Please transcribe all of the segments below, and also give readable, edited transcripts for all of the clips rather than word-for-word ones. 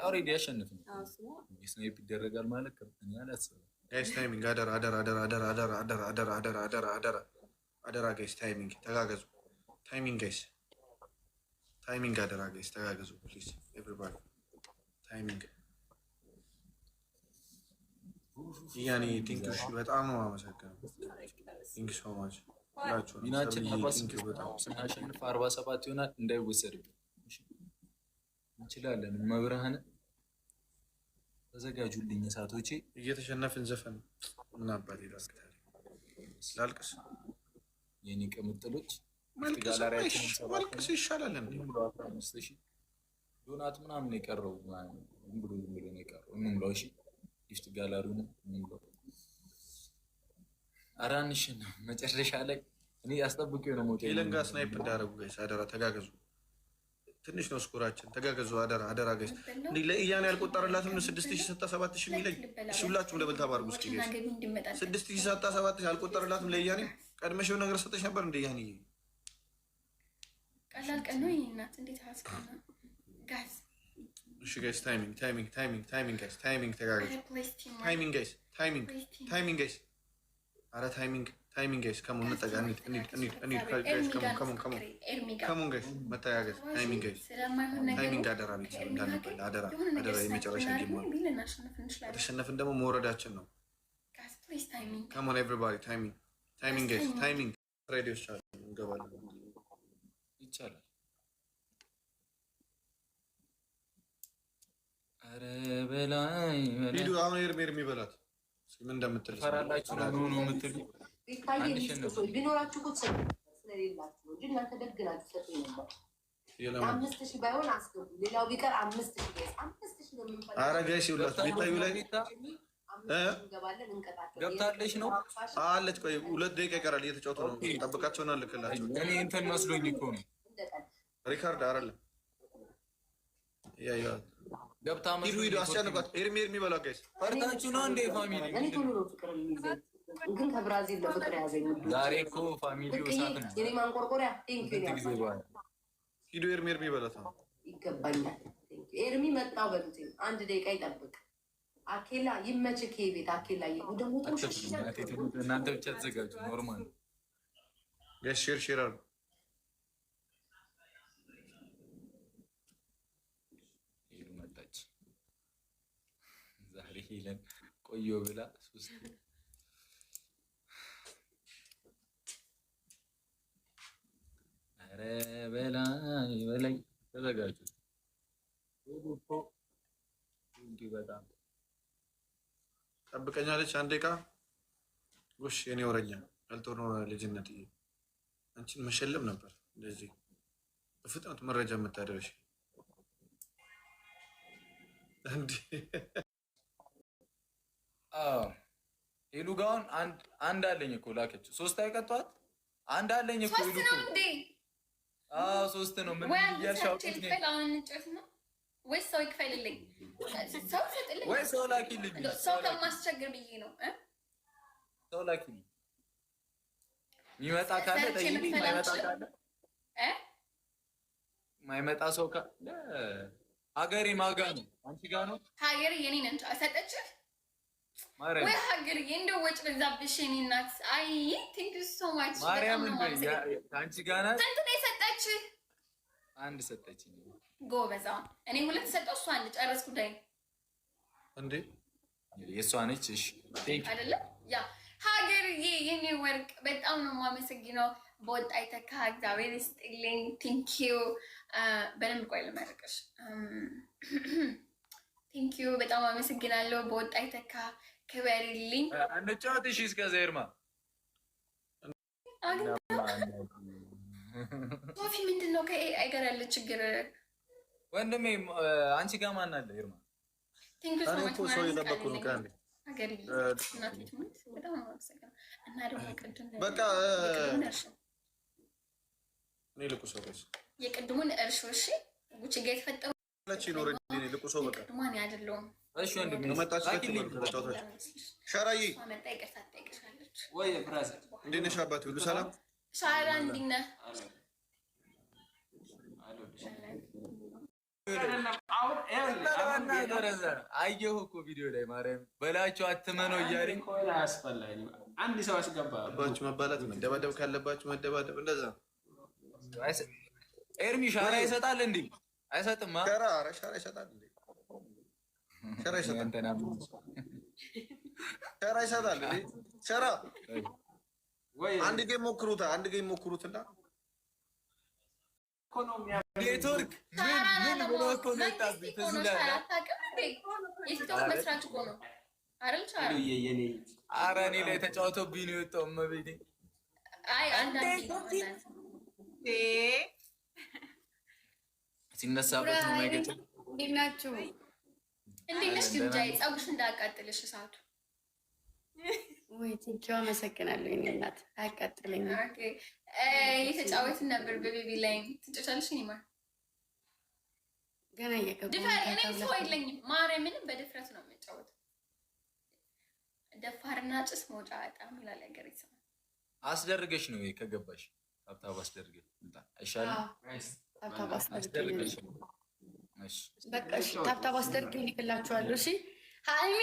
ኦሬዲ ያሸንፍን ስናይፕ ይደረጋል ማለት ከፍተኛ አላስብም። ጋይስ ታይሚንግ አደራ ጋይስ ታይሚንግ ተጋገዙ። ታይሚንግ ጋይስ ታይሚንግ አደራ ጋይስ ተጋገዙ ፕሊዝ ኤቭሪባዲ ታይሚንግ። ያኔ ቲንክሽ በጣም ነው አመሰግናለሁ። ቲንክ ሶ ማች ሚናችን 47 ይሆናል እንዳይወሰድብን እንችላለን። መብርሃን ተዘጋጁልኝ እሳቶቼ። እየተሸነፍን ዘፈን ምን አባት ይላስከታል ስላልቅስ የኔ ቅምጥሎች ማልቀስ ይሻላል እንዴ? ዶናት ምናምን የቀረው ብሎ ነው የቀረው። እንምለው እሺ ጊፍት ጋላሪውን እንምለው። አራንሽን መጨረሻ ላይ እኔ አስጠብቄው ነው ሞቴ የለንጋ ስናይፕ እንዳደረጉ ጋይስ አደራ ተጋገዙ። ትንሽ ነው ስኮራችን ተጋገዙ። አደራ ጋይስ እንዴ ለእያኔ ያልቆጠረላትም 6000 ሰጣ 7000 የሚለኝ እሺ ሁላችሁም ለበልታ ባርጉ እስኪ ጋይስ 6000 ሰጣ 7000 ያልቆጠረላትም ለእያኔ ቀድመሽው ነገር ሰጠሽ ነበር እንዴ? ያኔ ቀላል ቀን ነው ይናት እንዴት አስቀና ጋይስ። እሺ ጋይስ ታይሚንግ ጋይስ ታይሚንግ ተጋገዙ። ታይሚንግ ጋይስ አረ ታይሚንግ ጋይስ ከሞን ነጠጋ እንሂድ ጋይስ ከሞን ጋይስ መተጋገዝ። ታይሚንግ ጋይስ ታይሚንግ አደራ ቤተሰብ እንዳንበላ አደራ የመጨረሻ ጌም ነው። ከተሸነፍን ደግሞ መውረዳችን ነው። ከሞን ኤቭሪባዲ ታይሚንግ ጋይስ ታይሚንግ ሬዲዮስ ቻሉ እንገባለን ይቻላል። አረ በላይ ሂዱ አሁን ኤርሜር የሚበላት ምን እንደምትል ፈራላችሁ ነው የምትሉ ቢኖራችሁ እኮ ስለሌላችሁ ነው እንጂ እናንተ ደግ ናችሁ። ሰጡኝ ነበር 5000 ባይሆን አስገቡ። ሌላው ቢቀር 5000 ጋይስ 5000 ነው የምንፈልገው። ኧረ ጋይስ ይውላችሁ ቤታዩ ላይ እንገባለን እንቀጣለን። ገብታለች ነው አለች። ቆይ 2 ደቂቃ ይቀራል እየተጫወቱ ነው። ጠብቃቸውና ልክላቸው። እኔ እንትን መስሎኝ እኮ ነው ሪካርድ አይደለም ያያ ገብታ ሂዱ አስጨንቋት። ኤርሜር የሚበላ ጋይስ ፈርታችሁ ነው እንዴ ፋሚሊ? እኔ ቶሎ ነው ፍቅር የሚይዘኝ ግን ከብራዚል ለፍቅር ያዘኝ። ዛሬ እኮ ፋሚሊው ሳት ነው የኔ ማንቆርቆሪያ ሂዱ ኤርሜር የሚበላት ነው ይገባኛል። ኤርሚ መጣው በሉት 1 ደቂቃ ይጠብቅ። አኬላ ይመችህ ከቤት አኬላ ደግሞ ተውሽ። እናንተ ብቻ ተዘጋጁ። ኖርማል ነው ጋይስ ሼር አድርጉ። ዛሬ ሄለን ቆዮ ብላ 3 አረ በላይ ተዘጋጁ። እንዲህ በጣም ጠብቀኛለች 1 ደቂቃ። ውሽ የኔ ወረኛ ያልተሆነ ልጅነት አንቺን መሸለም ነበር እንደዚህ በፍጥነት መረጃ የምታደርሽ እንዴ? ሄሉ ጋውን አንድ አለኝ እኮ ላከችው። 3 አይቀጧት 1 አለኝ እኮ ሄሉ እኮ 3 ነው። ምን እያልሻውቁት ነው ወይስ ሰው ይክፈልልኝ? ሰው ሰጥልኝ ወይ ሰው ላኪልኝ። ሰው ከማስቸግር ብዬ ነው ሰው ላኪልኝ። የሚመጣ ካለ ጠይቂ። ማይመጣ ሰው ካለ ሀገሬ ማጋ ነው አንቺ ጋር ነው ሀገሬ የኔ ነን ሰጠችህ ወይ ሀገሬ እንደው ወጭ በዛብሽ የኔ እናት። አይ ቲንክ ዩ ሶ ማች ማርያም እንደ አንቺ ጋር ናት። ስንት ነው የሰጠችህ? 1 ሰጠችኝ። ጎበዛ እኔ 2 ሰጠው እሷ 1 ጨረስኩ። ዳይ እንዴ የእሷ ነች። እሺ ቴንክ አይደለ ያ ሀገሬ የኔ ወርቅ በጣም ነው የማመሰግነው። በወጣ አይተካ እግዚአብሔር ይስጥልኝ። ቴንክ ዩ በደንብ ቆይ ልመርቅሽ። ቴንክ ዩ በጣም አመሰግናለሁ። በወጣ አይተካ ክበሪልኝ። አንጫወት እሺ። እስከዛ ይርማ ሶፊ ምንድነው ከኤአይ ጋር ያለ ችግር? ወንድሜ አንቺ ጋር ማን አለ? ይርማ ቴንክ ዩ ሶ ማች ሰው እየጠበኩ ነው። ካንዴ ሀገሬ እናት ትሙት በጣም አመሰግናለሁ። እና ደግሞ ቅድም በቃ እኔ ልቁ ሰው ጋይስ የቅድሙን እርሾ እሺ ጉቺ ጋር የተፈጠሩ ለቺ ኖር እንዴ ልቁ ሰው በቃ ማን ያደለም እሺ ወንድሜ መጣች ተጫውታች ሻራዬ መጣ ይቅርታ ትጠይቅሻለች ወይ ብራዘር እንዴት ነሽ አባቴ? ሁሉ ሰላም? ሻራ እንዴት ነህ? አሁን አየሁ እኮ ቪዲዮ ላይ ማርያም በላቸው አትመነው እያለኝ አንድ ሰው አስገባ። መባላት መደባደብ ካለባችሁ መደባደብ እንደዛ። ኤርሚ ሻራ ይሰጣል እንዴ? አይሰጥም። ሻራ ይሰጣል እንዴ? ሻራ ይሰጣል እንዴ? ሻራ አንድ ጌም ሞክሩትና ኔትወርክ ምን ብሎ እኮ መጣብኝ። ኧረ እኔ ላይ ተጫውቶብኝ ነው የወጣው። እመቤቴ ሲነሳበት ነው የማይገጭም። እንዴት ናችሁ? እንዴት ነሽ ግምጃዬ? ፀጉርሽ እንዳያቃጥልሽ እሳቱ። ወይ ትንኪው አመሰግናለሁ። የእኔ እናት አያቃጥለኝም። እየተጫወትን ነበር በቤቢ ላይ ትጫወቻለሽ። እኔማ ገና እየገባሁ እኔ ሰው የለኝም ማርያምን በድፍረት ነው የምጫወተው። ደፋርና ጭስ መውጫ በጣም ይላል ያገሬ ሰው። አስደርገሽ ነው ከገባሽ ታብታብ አስደርገሽ አይሻልም? ታብታብ አስደርገሽ በቃ እሺ፣ ታብታብ አስደርገኝ እልክላችኋለሁ። እሺ ሃይሚ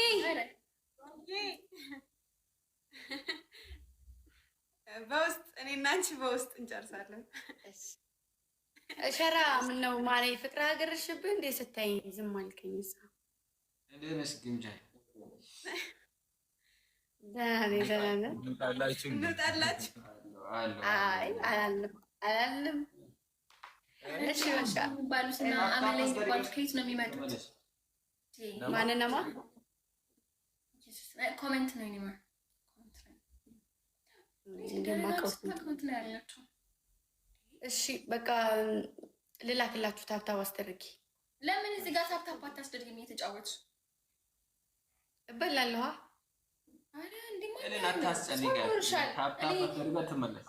በውስጥ እኔና አንቺ በውስጥ እንጨርሳለን። ሸራ ምነው ማሬ ፍቅር ሀገርሽብህ እንዴ? ስታይ ዝም አልከኝ። እንዴት ነሽ ግምጃዬ? እንውጣላችሁ። አይ አላልንም። እሺ በቃ ባሉስና አመለኝ ባሉስ ከየት ነው የሚመጡት? ማንነማ ኮሜንት ነው ይኒማ ኮሜንት ነው ያላችሁ። እሺ በቃ ልላክላችሁ። ታብታብ አስደርጊ። ለምን እዚህ ጋር ታብታብ አታስደርጊም? እየተጫወትሽ እበላለሁ።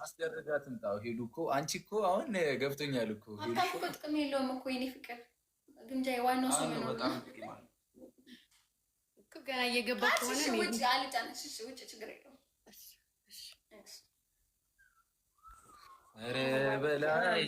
አስደርጋ ትምጣው። ሄዱ እኮ አንቺ እኮ አሁን ገብቶኛል እኮ ታብታብ እኮ ጥቅም የለውም እኮ የኔ ፍቅር ግምጃዬ። ዋናው ሰው ነው እኮ ገና እየገባ ከሆነ ውጭ አልጫነሽ። እሺ ውጭ ችግር የለውም። ኧረ በላይ